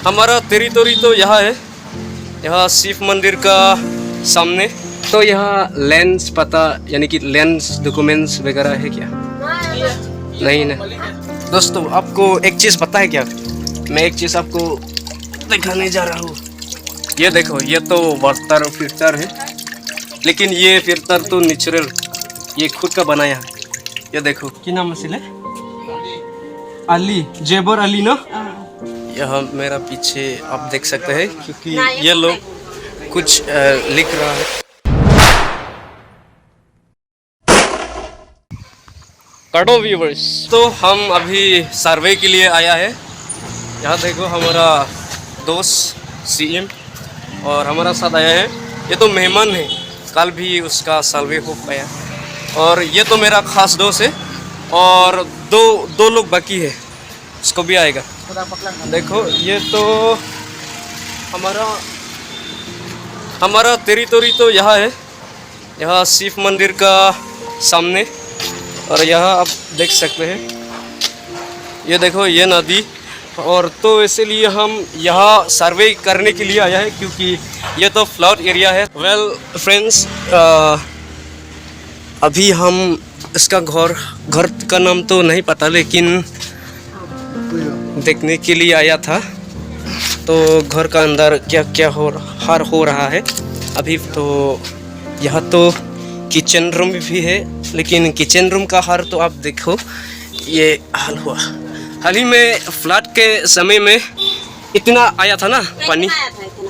हमारा टेरिटोरी तो यहाँ है, यहाँ शिव मंदिर का सामने। तो यहाँ लैंड्स पता यानी कि लैंड्स डॉक्यूमेंट्स वगैरह है क्या? नहीं ना। दोस्तों आपको एक चीज़ पता है क्या? मैं एक चीज़ आपको दिखाने जा रहा हूँ। ये देखो, ये तो वाटर फिल्टर है, लेकिन ये फिल्टर तो नेचुरल, ये खुद का बनाया है। ये देखो, क्या नाम है? अली, जेबर अली ना। यहाँ मेरा पीछे आप देख सकते हैं, क्योंकि ये लोग कुछ लिख रहा है। काटो व्यूवर्स, तो हम अभी सर्वे के लिए आया है। यहाँ देखो हमारा दोस्त सीएम और हमारा साथ आया है। ये तो मेहमान है, कल भी उसका सर्वे हो पाया। और ये तो मेरा खास दोस्त है, और दो लोग बाकी है, उसको भी आएगा। देखो ये तो हमारा टेरिटोरी तो यहाँ है, यहाँ शिव मंदिर का सामने। और यहाँ आप देख सकते हैं, ये देखो ये नदी। और तो इसीलिए हम यहाँ सर्वे करने के लिए आया है, क्योंकि ये तो फ्लड एरिया है। वेल फ्रेंड्स, अभी हम इसका घर का नाम तो नहीं पता, लेकिन देखने के लिए आया था। तो घर का अंदर क्या क्या हो रहा है अभी। तो यहाँ तो किचन रूम भी है, लेकिन किचन रूम का हाल तो आप देखो, ये हाल हुआ। हाल ही में फ्लड के समय में इतना आया था ना पानी।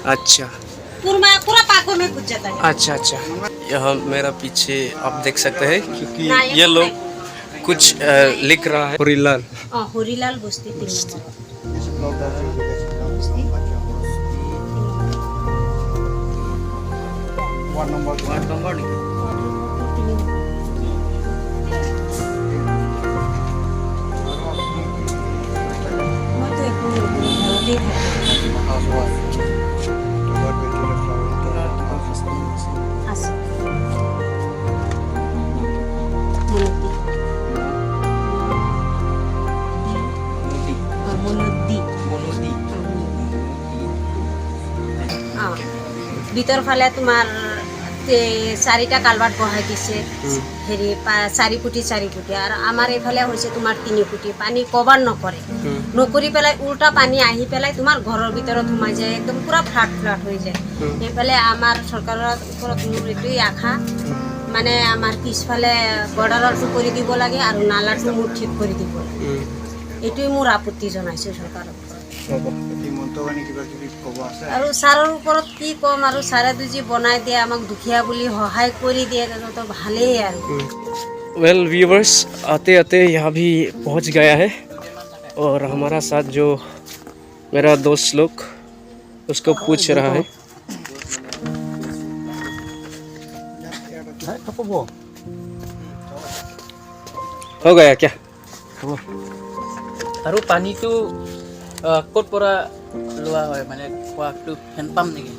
अच्छा, पूरा पाको में घुस जाता है। अच्छा। यहाँ मेरा पीछे आप देख सकते हैं, क्योंकि ये लोग कुछ लिख रहा है। होरीलाल बस्ती ভিতৰ ফালে তোমাৰ চাৰিটা কালভাৰ্ট বহাই দিছে, হেৰি 4 ফুটি আৰু আমাৰ এইফালে হৈছে তোমাৰ 3 ফুটি। পানী কভাৰ নকৰি পেলাই উল্টা পানী আহি পেলাই তোমাৰ ঘৰৰ ভিতৰত সোমাই যায়, একদম পুৰা ফ্লাট হৈ যায়। এইফালে আমাৰ চৰকাৰৰ ওপৰত মোৰ এইটোৱেই আশা, মানে আমাৰ পিছফালে বৰ্ডাৰটো কৰি দিব লাগে আৰু নালাটো মোৰ ঠিক কৰি দিব লাগে। এইটোৱেই মোৰ আপত্তি জনাইছোঁ চৰকাৰক। আৰু ছাৰৰ ওপৰত কি ক'ম, আৰু ছাৰে দুজি বনাই দিয়ে, আমাক দুখীয়া বুলি সহায় কৰি দিয়ে, তো ভালেই আৰু। वेल व्यूवर्स, आते आते यहाँ भी पहुँच गया है, और हमारा साथ जो मेरा दोस्त लोग उसको पूछ रहा है। हो गया क्या? আৰু পানীটো ক'ত পৰা লোৱা হয়, মানে খোৱাটো হেণ্ডপাম্প নেকি?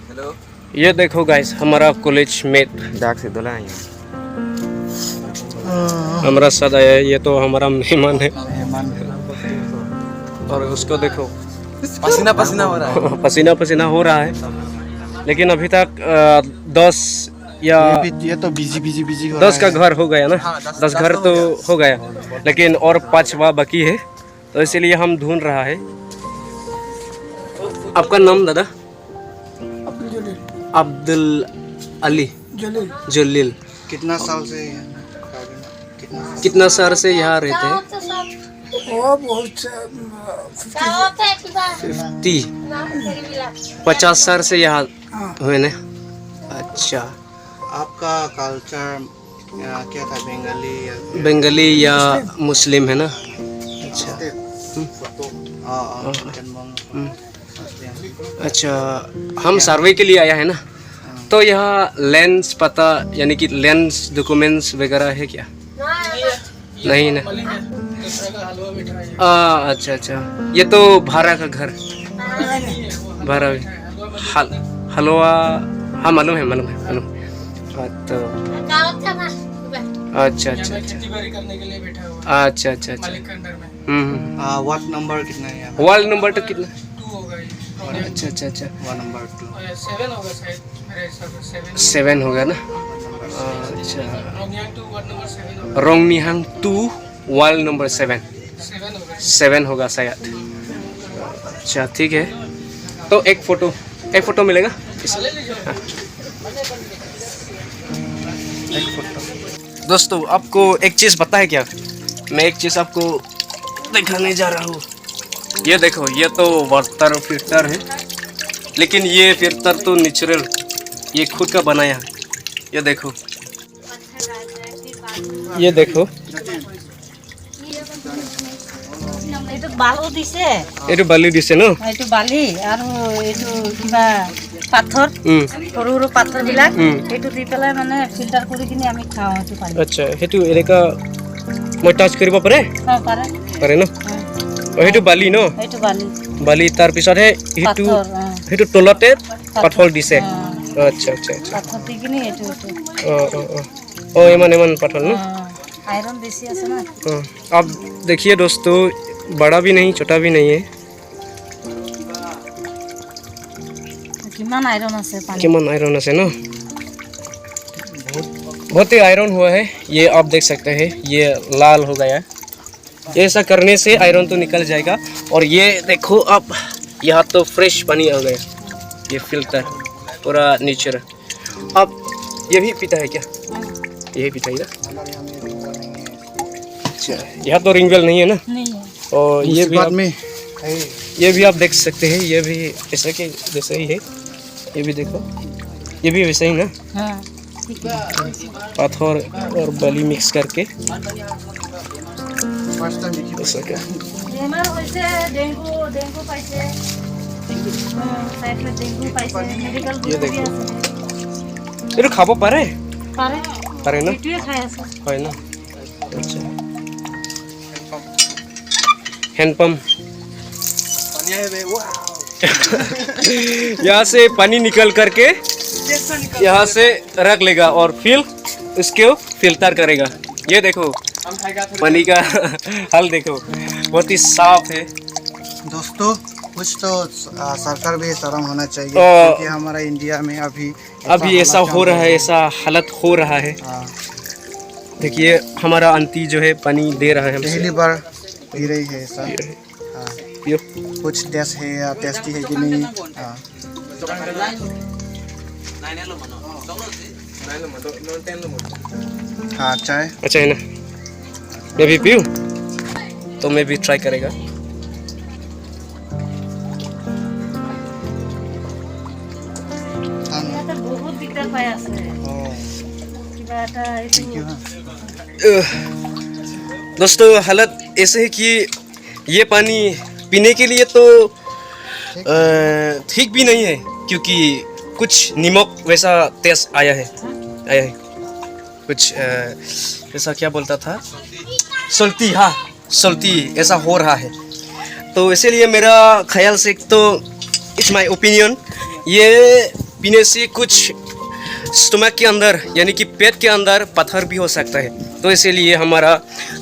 हेलो, ये देखो गाइस, हमारा कॉलेज मेट हमारा साथ आया है। ये तो हमारा मेहमान है, और उसको देखो पसीना हो रहा है। पसीना हो रहा है, लेकिन अभी तक 10 या ये तो बिजी 10 का घर हो गया ना। 10 घर तो हो गया, लेकिन और 5 बाकी है, तो इसीलिए हम ढूंढ रहा है। आपका नाम दादा? अब्दुल अली जलील। कितना साल से यहाँ रहते हैं? 50 साल से यहाँ हुए ना। अच्छा, आपका कल्चर क्या था, बंगाली या मुस्लिम है ना? अच्छा। अच्छा, हम सर्वे के लिए आया है ना, तो यहाँ लैंड्स पता यानी कि लैंड्स डॉक्यूमेंट्स वगैरह है क्या? नहीं ना। अच्छा, ये तो भाड़ा का घर, भाड़ा हलवा। हाँ, मालूम है। हाँ तो अच्छा अच्छा अच्छा करने के लिए बैठा हुआ अच्छा अच्छा अच्छा मालिक के अंदर में वार्ड नंबर कितना है यहाँ? वार्ड नंबर तो कितना 2 होगा ये अच्छा अच्छा अच्छा वार्ड नंबर 2। 7 होगा शायद मेरे हिसाब से 7 7 होगा ना अच्छा रोंगयांग टू वार्ड नंबर 7 होगा रोंगनिहांग 2 वार्ड नंबर 7 7 होगा 7 होगा शायद अच्छा ठीक है तो एक फोटो मिलेगा ले लीजिए दोस्तों आपको एक चीज़ पता है क्या मैं एक चीज़ आपको दिखाने जा रहा हूँ ये देखो ये तो वाटर फिल्टर है लेकिन ये फिल्टर तो नेचुरल ये खुद का बनाया है ये देखो এইটো বালু দিছে এইটো বালি দিছে ন এইটো বালি আৰু এইটো কিবা পাথৰ সৰু সৰু পাথৰবিলাক এইটো দি পেলাই মানে ফিল্টাৰ কৰি কিনে আমি খাওঁ এইটো পানী আচ্ছা সেইটো এনেকা মই টাচ কৰিব পাৰে পাৰে পাৰে ন সেইটো বালি ন এইটো বালি বালি তাৰপিছতহে সেইটো পাথৰ সেইটো তলতে পাথৰ দিছে আচ্ছা আচ্ছা আচ্ছা পাথৰ দি কিনে এইটো इमान पत्थर ना आयरन बेसी আছে না अब देखिए दोस्तों बड़ा भी नहीं छोटा भी नहीं है किमान आयरन আছে পানী किमान आयरन আছে ना बहुत ही आयरन हुआ है ये आप देख सकते हैं ये लाल हो गया ऐसा करने से आयरन तो निकल जाएगा और ये देखो अब यहाँ तो फ्रेश पानी आ गया ये फिल्टर पूरा नेचुरल अब ये भी पीता है क्या ये पीता है ना अच्छा यहाँ तो रिंगवेल नहीं है ना नहीं है और ये भी बाद में ये भी आप देख सकते हैं ये भी ऐसा के जैसा ही है ये भी देखो ये भी वैसा ही ना हां पत्थर और बाली मिक्स करके फर्स्ट टाइम देखी ऐसा क्या বেমাৰ হৈছে ডেংগু পাইছে সাইডে ডেংগু পাইছে মেডিকেল ये গুলি देखो আছে ये तो खाबो पारे পাৰে पारे ना এইটোৱে খাই আছে है ना अच्छा हैंड पंप पानी आए बे वाह यहाँ से पानी निकल करके यहाँ से रख लेगा और फिर उसको फिल्टर करेगा ये देखो पानी का हल देखो बहुत ही साफ है दोस्तों कुछ तो सरकार भी शर्म होना चाहिए और- क्योंकि हमारा इंडिया में अभी ऐसा हो रहा है ऐसा हालत हो रहा है हाँ, देखिए हमारा आंटी जो है पानी दे रहा है हमसे पहली बार पी रही है ऐसा ये रहे। हाँ, पियो कुछ टेस्ट है या टेस्टी है कि नहीं हाँ, हाँ चाय अच्छा है ना मैं भी पीऊँ तो मैं भी ट्राई करेगा ইয়াতে বহুত দিগদাৰ পাই আছে ओह, কিবা এটা এইটো thank you, हाँ। दोस्तों हालत ऐसे है कि ये पानी पीने के लिए तो ठीक भी नहीं है क्योंकि कुछ नमक वैसा टेस्ट आया है कुछ ऐसा क्या बोलता था सल्टी हाँ सल्टी ऐसा हो रहा है तो इसीलिए मेरा ख्याल से तो इट्स माय ओपिनियन ये पीने से कुछ स्टमक के अंदर यानी कि पेट के अंदर पत्थर भी हो सकता है तो इसीलिए हमारा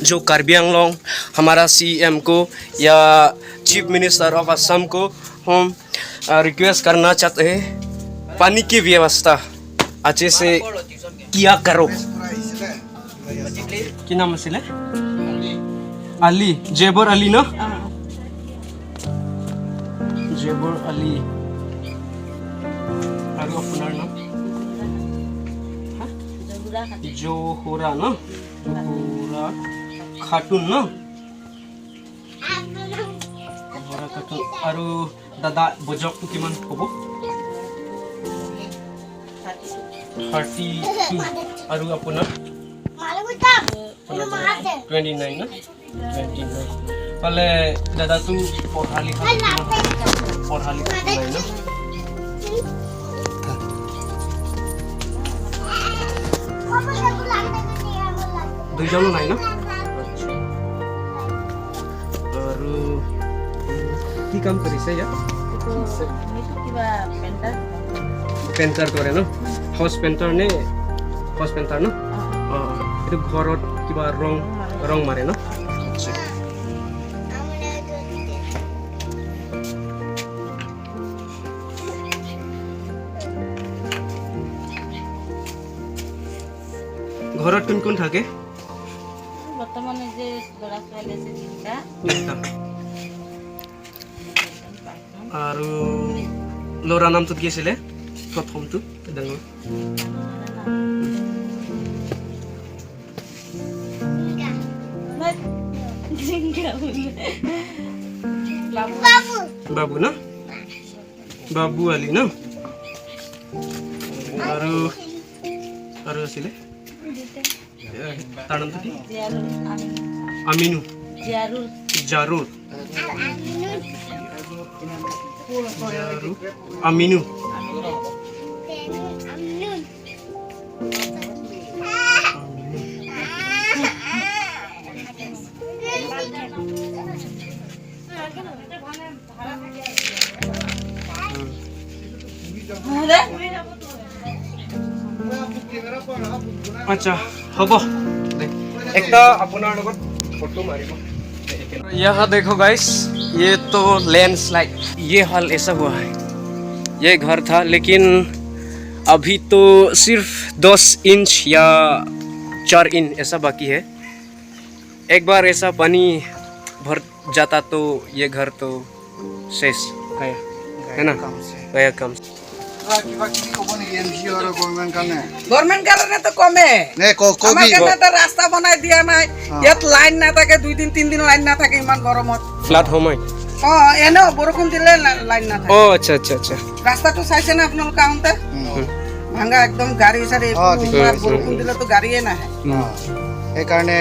जो कार्बी आंगलोंग हमारा सीएम को या चीफ मिनिस्टर ऑफ असम को हम रिक्वेस्ट करना चाहते हैं पानी की व्यवस्था अच्छे से किया करो কি নাম আছিলে আলী জেবৰ আলী ন জেবৰ আলী আৰু আপোনাৰ নাম জোহৰা ন জোহৰা খাতুন ন জোহৰা খাতুন আৰু দাদা বজকটো কিমান হ'ব 32 আৰু আপোনাৰ 29 না 29 পালে দাদা তু পঢ়া লিখা নাই না দুইজনো নাই না আৰু কি কাম কৰিছে ইয়াত এইটো কিবা পেণ্টাৰ পেইণ্টাৰ কৰে ন হাউচ পেইণ্টাৰ নে সচপেন তাৰ ন এইটো ঘৰত কিবা ৰং মাৰে ন ঘৰত কোন থাকে বৰ্তমানে যে ল'ৰা ছোৱালী আছে তিনিটা আৰু ল'ৰা নামটো কি আছিলে প্ৰথমটো ডাঙৰ বাবু ন বাবু আলি ন আৰু আছিলে তাৰ নামটো কি আমিনু জাৰুৰ আমিনু अच्छा হ'ব একটা আপোনাৰ লগত ফটো মাৰিব यहाँ देखो गाइस ये तो लैंडस्लाइड ये हाल ऐसा हुआ है ये घर था लेकिन अभी तो सिर्फ 10 इंच या 4 इंच ऐसा बाकी है एक बार ऐसा पानी भर जाता तो ये घर तो शेष है ना गया काम কিবা কিবি ক'ব নেকি এনজিঅ' আৰু গভৰ্ণমেণ্ট কাৰণে গভৰ্ণমেণ্ট কাৰণেতো কমে নে আমাৰ কাৰণে এটা ৰাস্তা বনাই দিয়া নাই ইয়াত লাইন নাথাকে 2 দিন 3 দিন লাইন নাথাকে ইমান গৰমত फ्लड সময় এনেও বৰষুণ দিলে লাইন নাথাকে আচ্ছা আচ্ছা আচ্ছা ৰাস্তাটো চাইছে না আপোনালোকে আহোঁতে ভাঙা একদম গাড়ী চাড়ী বৰষুণ দিলেতো গাড়ীয়ে নাহে সেইকাৰণে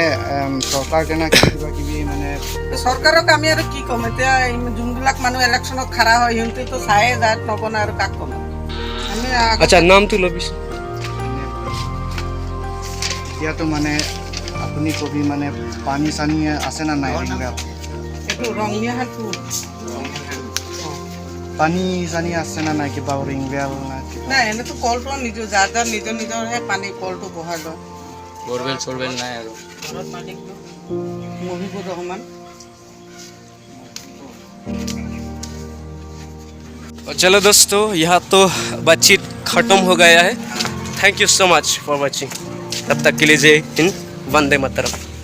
চৰকাৰ কেনে কিবা কিবি মানে চৰকাৰক আমি আৰু কি ক'ম এতিয়া যোনবিলাক মানুহ ইলেকশ্যনত খাৰা হয় সিহঁতেতো চায়ে যায় নবনায় আৰু কাক ক'ম আমি আচ্ছা নামটো ল'বিছো এতিয়াতো মানে আপুনি কবি মানে পানী চানী আছে না নাই এইটো ৰঙীয়া হালটো পানী চানী আছে না নাই কিবা ৰিংবেল নাই এনেতো কলটো নিজৰ যাৰ নিজৰহে পানী কলটো বহাই লয় চৰবেল নাই আৰু মহিবুৰ ৰহমান चलो दोस्तों यहाँ तो बातचीत खत्म हो गया है thank you so much for watching तब तक के लिए जय हिंद वंदे मातरम